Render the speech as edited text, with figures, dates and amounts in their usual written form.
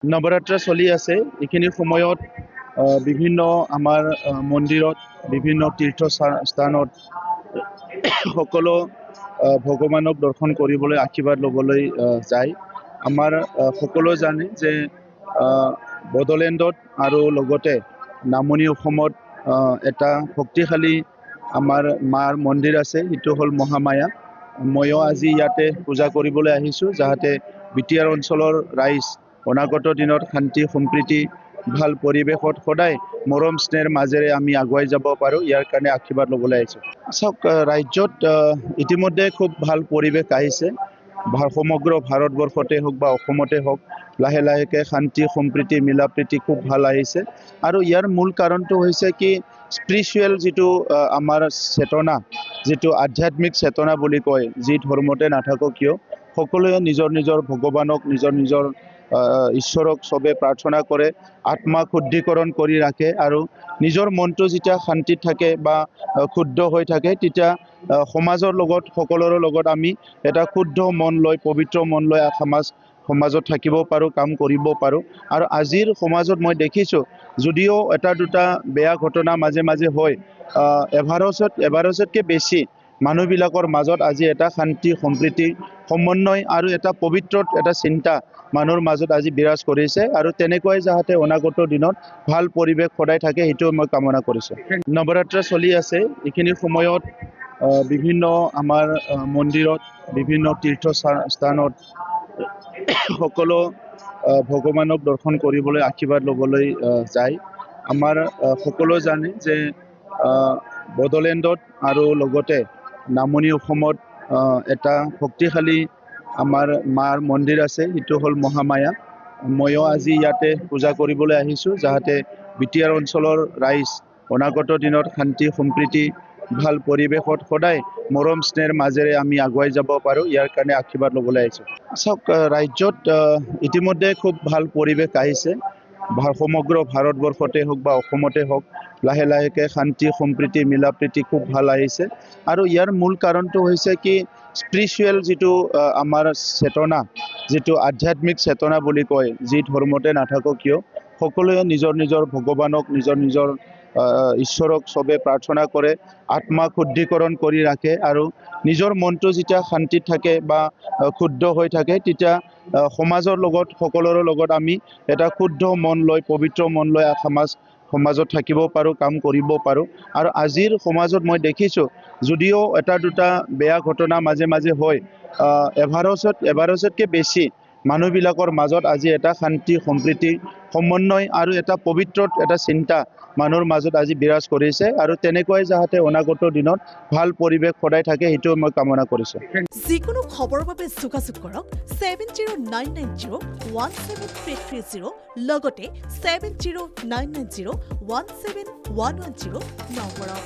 নৱৰাত্ৰ চলি আছে। এইখিনি সময়ত বিভিন্ন আমাৰ মন্দিৰত, বিভিন্ন তীৰ্থস্থানত সকলো ভগৱানক দৰ্শন কৰিবলৈ, আশীৰ্বাদ ল'বলৈ যায়। আমাৰ সকলো জানে যে বড়োলেণ্ডত আৰু লগতে নামনি অসমত এটা শক্তিশালী আমাৰ মাৰ মন্দিৰ আছে, সেইটো হ'ল মহামায়া। ময়ো আজি ইয়াতে পূজা কৰিবলৈ আহিছোঁ, যাতে বিটিআৰ অঞ্চলৰ ৰাইজ অনাগত দিনত শান্তি সম্প্ৰীতি ভাল পৰিৱেশত সদায় মৰম স্নেহৰ মাজেৰে আমি আগুৱাই যাব পাৰোঁ, ইয়াৰ কাৰণে আশীৰ্বাদ ল'বলৈ আহিছোঁ। চাওক, ৰাজ্যত ইতিমধ্যে খুব ভাল পৰিৱেশ আহিছে। সমগ্ৰ ভাৰতবৰ্ষতে হওক বা অসমতে হওক, লাহে লাহেকৈ শান্তি সম্প্ৰীতি মিলা প্ৰীতি খুব ভাল আহিছে। আৰু ইয়াৰ মূল কাৰণটো হৈছে কি, স্পিৰিচুৱেল যিটো আমাৰ চেতনা, যিটো আধ্যাত্মিক চেতনা বুলি কয়, যি ধৰ্মতে নাথাকক কিয়, সকলোৱে নিজৰ নিজৰ ভগৱানক, নিজৰ নিজৰ ঈশ্বৰক চবে প্ৰাৰ্থনা কৰে, আত্মা শুদ্ধিকৰণ কৰি ৰাখে। আৰু নিজৰ মনটো যেতিয়া শান্তিত থাকে বা শুদ্ধ হৈ থাকে, তেতিয়া সমাজৰ লগত, সকলোৰে লগত আমি এটা শুদ্ধ মন লৈ, পবিত্ৰ মন লৈ সমাজত থাকিব পাৰোঁ, কাম কৰিব পাৰোঁ। আৰু আজিৰ সমাজত মই দেখিছোঁ, যদিও এটা দুটা বেয়া ঘটনা মাজে মাজে হয়, এভাৰেজতকৈ বেছি মানুহবিলাকৰ মাজত আজি এটা শান্তি সম্প্ৰীতি সমন্বয় আৰু এটা পবিত্ৰ এটা চিন্তা মানুহৰ মাজত আজি বিৰাজ কৰিছে। আৰু তেনেকুৱাই যাতে অনাগত দিনত ভাল পৰিৱেশ সদায় থাকে, সেইটো মই কামনা কৰিছোঁ। নৱৰাত্ৰ চলি আছে। এইখিনি সময়ত বিভিন্ন আমাৰ মন্দিৰত, বিভিন্ন তীৰ্থস্থানত সকলো ভগৱানক দৰ্শন কৰিবলৈ, আশীৰ্বাদ ল'বলৈ যায়। আমাৰ সকলো জানে যে বড়োলেণ্ডত আৰু লগতে নামনি অসমত এটা শক্তিশালী আমাৰ মাৰ মন্দিৰ আছে, সেইটো হ'ল মহামায়া। ময়ো আজি ইয়াতে পূজা কৰিবলৈ আহিছোঁ, যাতে বিটিআৰ অঞ্চলৰ ৰাইজ অনাগত দিনত শান্তি সম্প্ৰীতি ভাল পৰিৱেশত সদায় মৰম স্নেহৰ মাজেৰে আমি আগুৱাই যাব পাৰোঁ, ইয়াৰ কাৰণে আশীৰ্বাদ ল'বলৈ আহিছোঁ। চাওক, ৰাজ্যত ইতিমধ্যে খুব ভাল পৰিৱেশ আহিছে। সমগ্ৰ ভাৰতবৰ্ষতে হওক বা অসমতে হওক, লাহে লাহেকৈ শান্তি সম্প্ৰীতি মিলা প্ৰীতি খুব ভাল আহিছে। আৰু ইয়াৰ মূল কাৰণটো হৈছে কি, স্পিৰিচুৱেল যিটো আমাৰ চেতনা, যিটো আধ্যাত্মিক চেতনা বুলি কয়, যি ধৰ্মতে নাথাকক কিয়, সকলোৱে নিজৰ নিজৰ ভগৱানক, নিজৰ নিজৰ ঈশ্বৰক চবে প্ৰাৰ্থনা কৰে, আত্মা শুদ্ধিকৰণ কৰি ৰাখে। আৰু নিজৰ মনটো যেতিয়া শান্তিত থাকে বা শুদ্ধ হৈ থাকে, তেতিয়া সমাজৰ লগত, সকলোৰে লগত আমি এটা শুদ্ধ মন লৈ, পবিত্ৰ মন লৈ সমাজত থাকিব পাৰোঁ, কাম কৰিব পাৰোঁ। আৰু আজিৰ সমাজত মই দেখিছোঁ, যদিও এটা দুটা বেয়া ঘটনা মাজে মাজে হয়, এভাৰেজতকৈ বেছি মানুহবিলাকৰ মাজত আজি এটা শান্তি সম্প্ৰীতি সমন্বয় আৰু এটা পবিত্ৰ এটা চিন্তা মানুহৰ মাজত আজি বিৰাজ কৰিছে। আৰু তেনেকুৱাই যাতে অনাগত দিনত ভাল পৰিৱেশ সদায় থাকে, সেইটো মই কামনা কৰিছোঁ। যিকোনো খবৰৰ বাবে যোগাযোগ কৰক 7099017330 লগতে 7099017110 নম্বৰত।